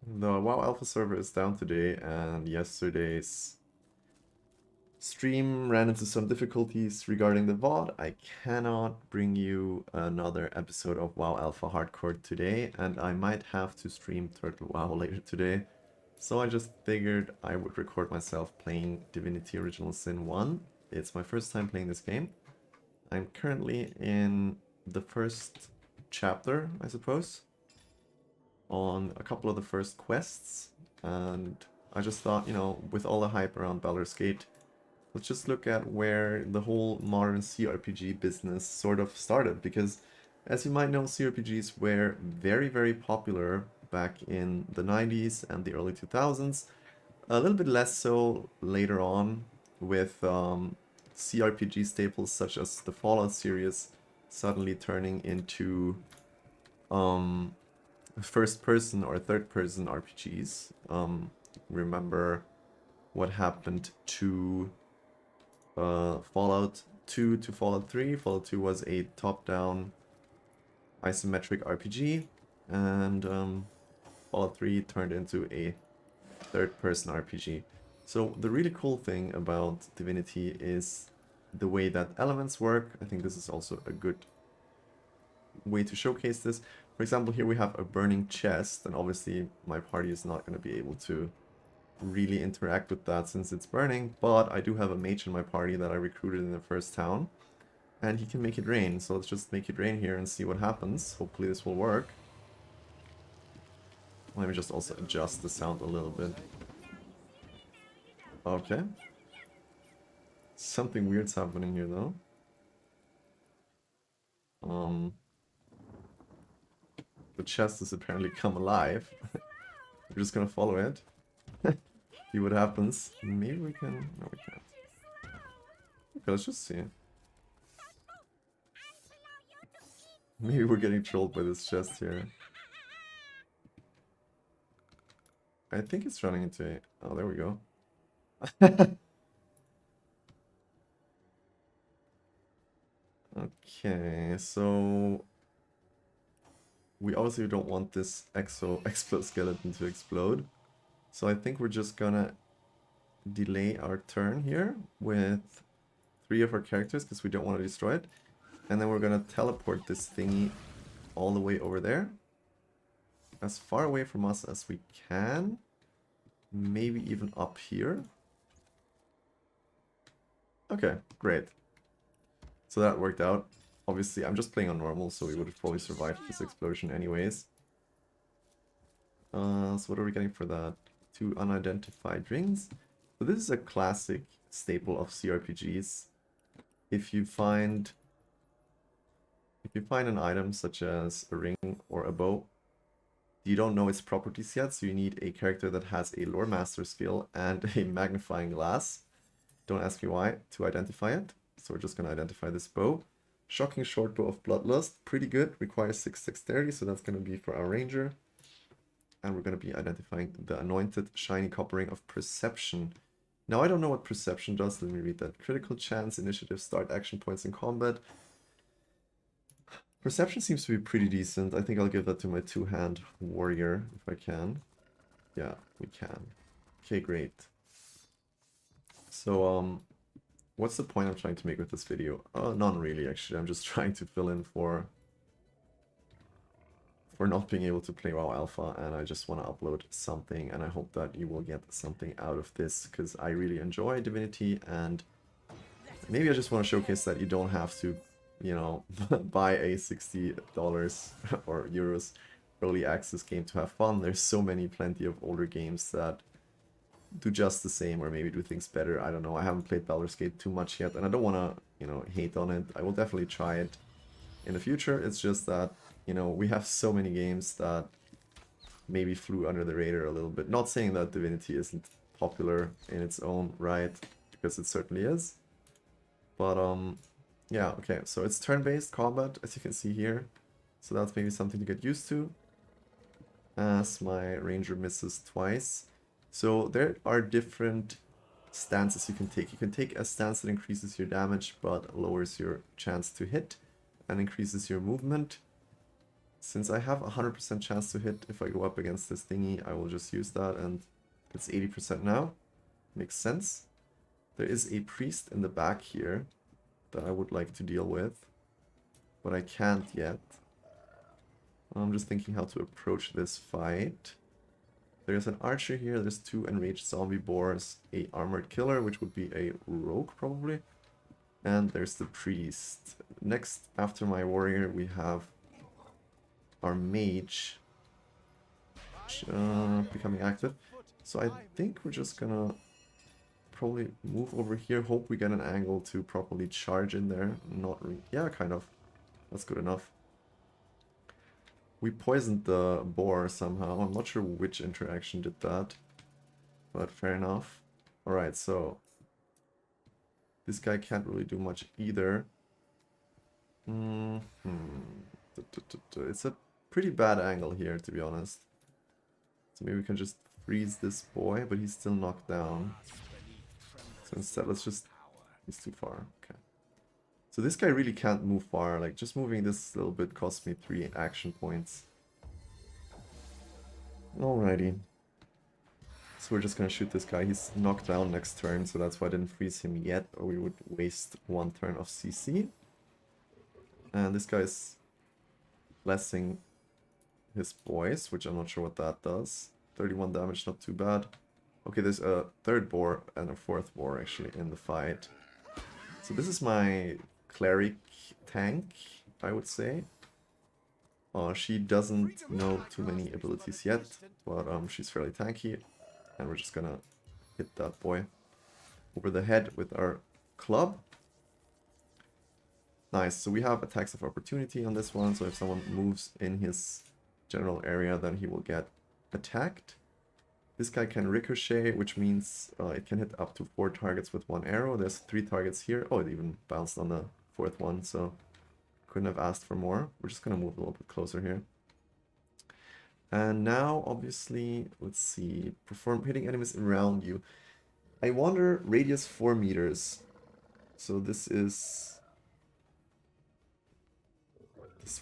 The WoW Alpha server is down today, and yesterday's stream ran into some difficulties regarding the VOD. I cannot bring you another episode of WoW Alpha Hardcore today, and I might have to stream Turtle WoW later today. So I just figured I would record myself playing Divinity Original Sin 1. It's my first time playing this game. I'm currently in the first chapter, I suppose, on a couple of the first quests, and I just thought, with all the hype around Baldur's Gate, let's just look at where the whole modern CRPG business sort of started, because as you might know, CRPGs were very, very popular back in the 90s and the early 2000s, a little bit less so later on with CRPG staples such as the Fallout series suddenly turning into first person or third person RPGs. Remember what happened to Fallout 2 to Fallout 3. Fallout 2 was a top-down isometric RPG, and Fallout 3 turned into a third-person RPG. So the really cool thing about Divinity is the way that elements work. I think this is also a good way to showcase this. For example, here we have a burning chest, and obviously my party is not going to be able to really interact with that since it's burning, but I do have a mage in my party that I recruited in the first town, and he can make it rain. So let's just make it rain here and see what happens. Hopefully this will work. Let me just also adjust the sound a little bit. Okay. Something weird's happening here though. The chest has apparently come alive. We're just gonna follow it. See what happens. Maybe we can... No, we can't. Okay, let's just see. Maybe we're getting trolled by this chest here. I think it's running into a... Oh, there we go. Okay, so... We obviously don't want this exoskeleton to explode. So I think we're just gonna delay our turn here with 3 of our characters because we don't want to destroy it. And then we're gonna teleport this thingy all the way over there. As far away from us as we can. Maybe even up here. Okay, great. So that worked out. Obviously, I'm just playing on normal, so we would have probably survived this explosion anyways. So what are we getting for that? 2 unidentified rings. So this is a classic staple of CRPGs. If you find an item such as a ring or a bow, you don't know its properties yet, so you need a character that has a lore master skill and a magnifying glass. Don't ask me why, to identify it. So we're just gonna identify this bow. Shocking short bow of Bloodlust, pretty good, requires 6 dexterity, so that's gonna be for our ranger. And we're going to be identifying the anointed shiny copper ring of perception. Now I don't know what perception does. Let me read that. Critical chance, initiative, start action points in combat. Perception seems to be pretty decent. I think I'll give that to my 2-hand warrior if I can. Yeah, we can. Okay, great. So what's the point I'm trying to make with this video? None really, actually. I'm just trying to fill in for not being able to play WoW Alpha, and I just want to upload something, and I hope that you will get something out of this, because I really enjoy Divinity, and maybe I just want to showcase that you don't have to, buy a $60 or euros early access game to have fun. There's so plenty of older games that do just the same, or maybe do things better. I don't know. I haven't played Baldur's Gate too much yet, and I don't want to, hate on it. I will definitely try it in the future. It's just that we have so many games that maybe flew under the radar a little bit. Not saying that Divinity isn't popular in its own right, because it certainly is. But, yeah, okay, so it's turn-based combat, as you can see here. So that's maybe something to get used to. As my ranger misses twice. So there are different stances you can take. You can take a stance that increases your damage, but lowers your chance to hit, and increases your movement. Since I have a 100% chance to hit if I go up against this thingy, I will just use that, and it's 80% now. Makes sense. There is a priest in the back here that I would like to deal with, but I can't yet. I'm just thinking how to approach this fight. There's an archer here, there's 2 enraged zombie boars, a armored killer, which would be a rogue probably, and there's the priest. Next, after my warrior, we have our mage becoming active. So I think we're just gonna probably move over here, hope we get an angle to properly charge in there. Yeah, kind of. That's good enough. We poisoned the boar somehow. I'm not sure which interaction did that, but fair enough. Alright, so this guy can't really do much either. It's a pretty bad angle here, to be honest. So maybe we can just freeze this boy, but he's still knocked down. So instead, let's just... He's too far. Okay. So this guy really can't move far. Like, just moving this little bit cost me 3 action points. Alrighty. So we're just gonna shoot this guy. He's knocked down next turn, so that's why I didn't freeze him yet, or we would waste 1 turn of CC. And this guy's blessing his boys, which I'm not sure what that does. 31 damage, not too bad. Okay, there's a 3rd boar and a 4th boar actually in the fight. So this is my cleric tank, I would say. She doesn't know too many abilities yet, but she's fairly tanky. And we're just gonna hit that boy over the head with our club. Nice, so we have attacks of opportunity on this one, so if someone moves in his general area, then he will get attacked. This guy can ricochet, which means it can hit up to 4 targets with 1 arrow. There's 3 targets here. Oh, it even bounced on the 4th one, so couldn't have asked for more. We're just gonna move a little bit closer here. And now, obviously, let's see, perform hitting enemies around you. I wonder, radius 4 meters. So this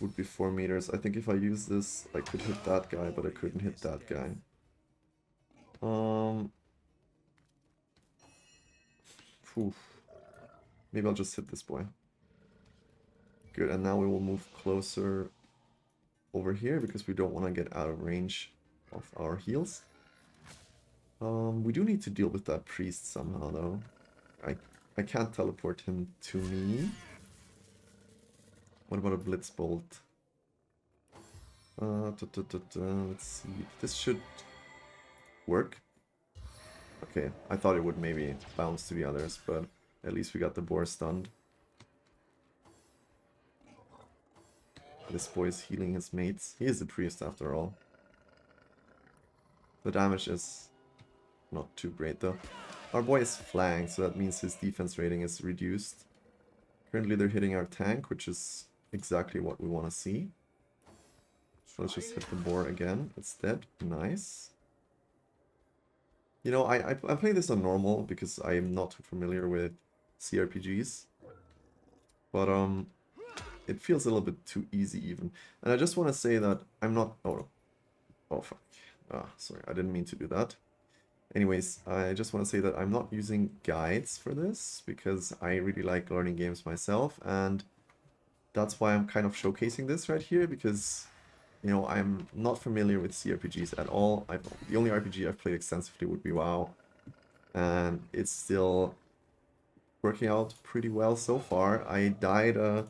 would be 4 meters. I think if I use this, I could hit that guy, but I couldn't hit that guy. Maybe I'll just hit this boy. Good, and now we will move closer over here because we don't want to get out of range of our heals. We do need to deal with that priest somehow, though. I can't teleport him to me. What about a blitz bolt? Let's see. This should work. Okay, I thought it would maybe bounce to the others, but at least we got the boar stunned. This boy is healing his mates. He is a priest after all. The damage is not too great though. Our boy is flanked, so that means his defense rating is reduced. Currently they're hitting our tank, which is exactly what we want to see. So let's just hit the boar again. It's dead. Nice. You know, I'm playing this on normal because I am not familiar with CRPGs. But it feels a little bit too easy even. And I just want to say that I'm not... Oh fuck. Sorry, I didn't mean to do that. Anyways, I just want to say that I'm not using guides for this because I really like learning games myself, and that's why I'm kind of showcasing this right here, because, you know, I'm not familiar with CRPGs at all. The only RPG I've played extensively would be WoW, and it's still working out pretty well so far. I died on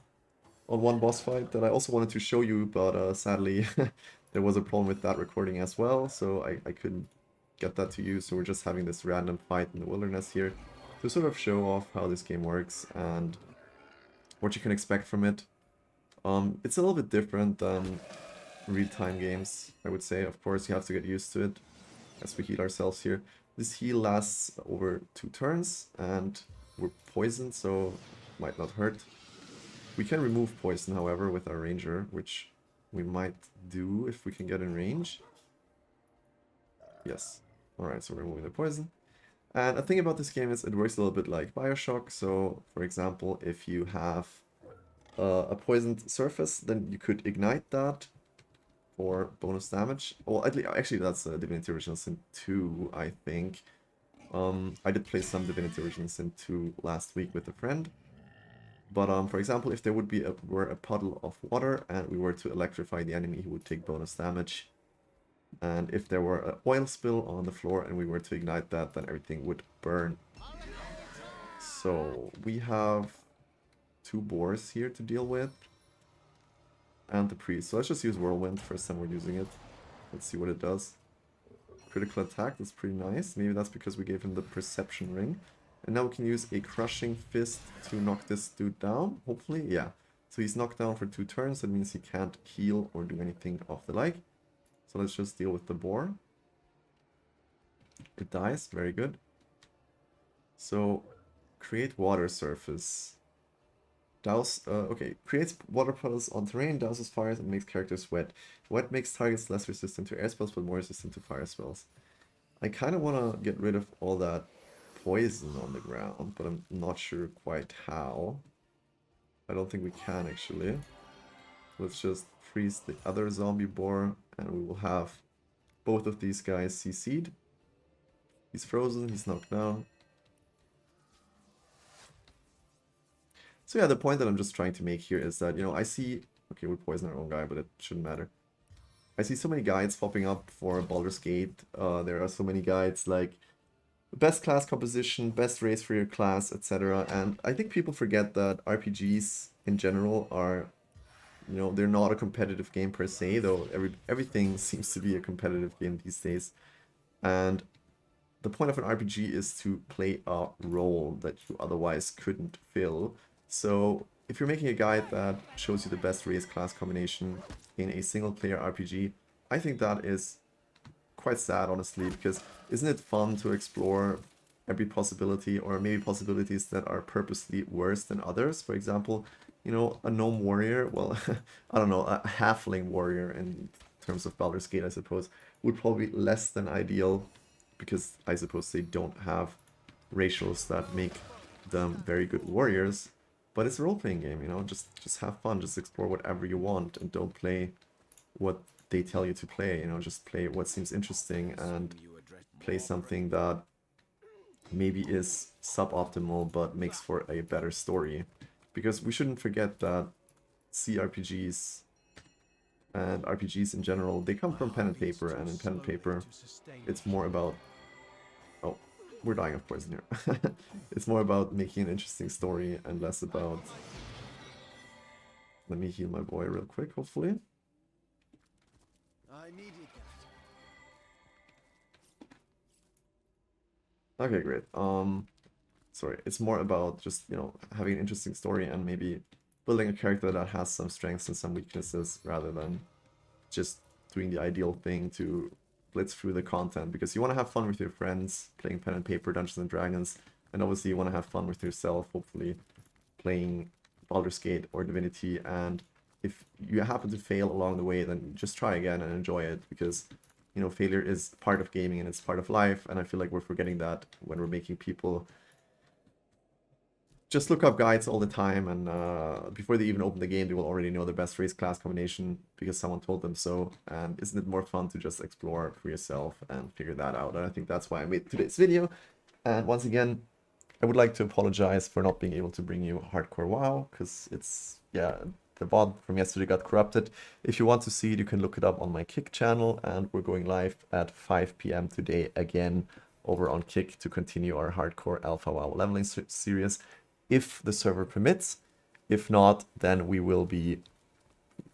one boss fight that I also wanted to show you, but sadly there was a problem with that recording as well, so I couldn't get that to you. So we're just having this random fight in the wilderness here to sort of show off how this game works and what you can expect from it. It's a little bit different than real-time games, I would say. Of course, you have to get used to it as we heal ourselves here. This heal lasts over 2 turns, and we're poisoned, so might not hurt. We can remove poison, however, with our ranger, which we might do if we can get in range. Yes. Alright, so we're removing the poison. And a thing about this game is it works a little bit like Bioshock. So, for example, if you have a poisoned surface, then you could ignite that. for bonus damage. Well, actually that's Divinity Original Sin 2, I think. I did play some Divinity Original Sin 2 last week with a friend. But for example, if there would be were a puddle of water and we were to electrify the enemy, he would take bonus damage. And if there were an oil spill on the floor and we were to ignite that, then everything would burn. So we have 2 boars here to deal with. And the priest. So let's just use Whirlwind first time we're using it. Let's see what it does. Critical attack, that's pretty nice. Maybe that's because we gave him the Perception Ring. And now we can use a Crushing Fist to knock this dude down, hopefully. Yeah. So he's knocked down for 2 turns. That means he can't heal or do anything of the like. So let's just deal with the boar. It dies, very good. So, create water surface. Douse, okay, creates water puddles on terrain, douses fires, and makes characters wet. Wet makes targets less resistant to air spells, but more resistant to fire spells. I kind of want to get rid of all that poison on the ground, but I'm not sure quite how. I don't think we can, actually. Let's just freeze the other zombie boar, and we will have both of these guys CC'd. He's frozen, he's knocked down. So yeah, the point that I'm just trying to make here is that, you know, I see... Okay, we poison our own guy, but it shouldn't matter. I see so many guides popping up for Baldur's Gate. There are so many guides like best class composition, best race for your class, etc. And I think people forget that RPGs in general are... You know, they're not a competitive game per se, though everything seems to be a competitive game these days. And the point of an RPG is to play a role that you otherwise couldn't fill. So if you're making a guide that shows you the best race class combination in a single player RPG, I think that is quite sad, honestly, because isn't it fun to explore every possibility, or maybe possibilities that are purposely worse than others? For example, you know, a gnome warrior, well, I don't know, a halfling warrior in terms of Baldur's Gate, I suppose, would probably be less than ideal, because I suppose they don't have racials that make them very good warriors. But it's a role-playing game, you know, just have fun, just explore whatever you want, and don't play what they tell you to play, you know, just play what seems interesting, and play something that maybe is suboptimal but makes for a better story. Because we shouldn't forget that CRPGs and RPGs in general, they come from pen and paper, and in pen and paper, it's more about... Oh, we're dying of poison here. It's more about making an interesting story and less about... Let me heal my boy real quick, hopefully. Okay, great. Sorry, it's more about just, you know, having an interesting story and maybe building a character that has some strengths and some weaknesses, rather than just doing the ideal thing to blitz through the content. Because you want to have fun with your friends playing pen and paper Dungeons and Dragons, and obviously you want to have fun with yourself, hopefully playing Baldur's Gate or Divinity. And if you happen to fail along the way, then just try again and enjoy it, because, you know, failure is part of gaming and it's part of life, and I feel like we're forgetting that when we're making people just look up guides all the time, and before they even open the game, they will already know the best race class combination because someone told them so. And isn't it more fun to just explore for yourself and figure that out? And I think that's why I made today's video. And once again, I would like to apologize for not being able to bring you Hardcore WoW, because it's, yeah, the VOD from yesterday got corrupted. If you want to see it, you can look it up on my Kick channel, and we're going live at 5 PM today again over on Kick to continue our Hardcore Alpha WoW leveling series, if the server permits. If not, then we will be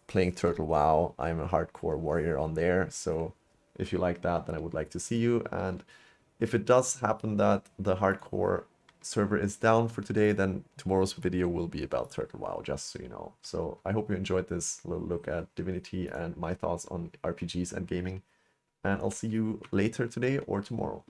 playing Turtle WoW. I'm a hardcore warrior on there, so if you like that, then I would like to see you. And if it does happen that the hardcore server is down for today, then tomorrow's video will be about Turtle WoW, just so you know. So I hope you enjoyed this little look at Divinity and my thoughts on RPGs and gaming, and I'll see you later today or tomorrow.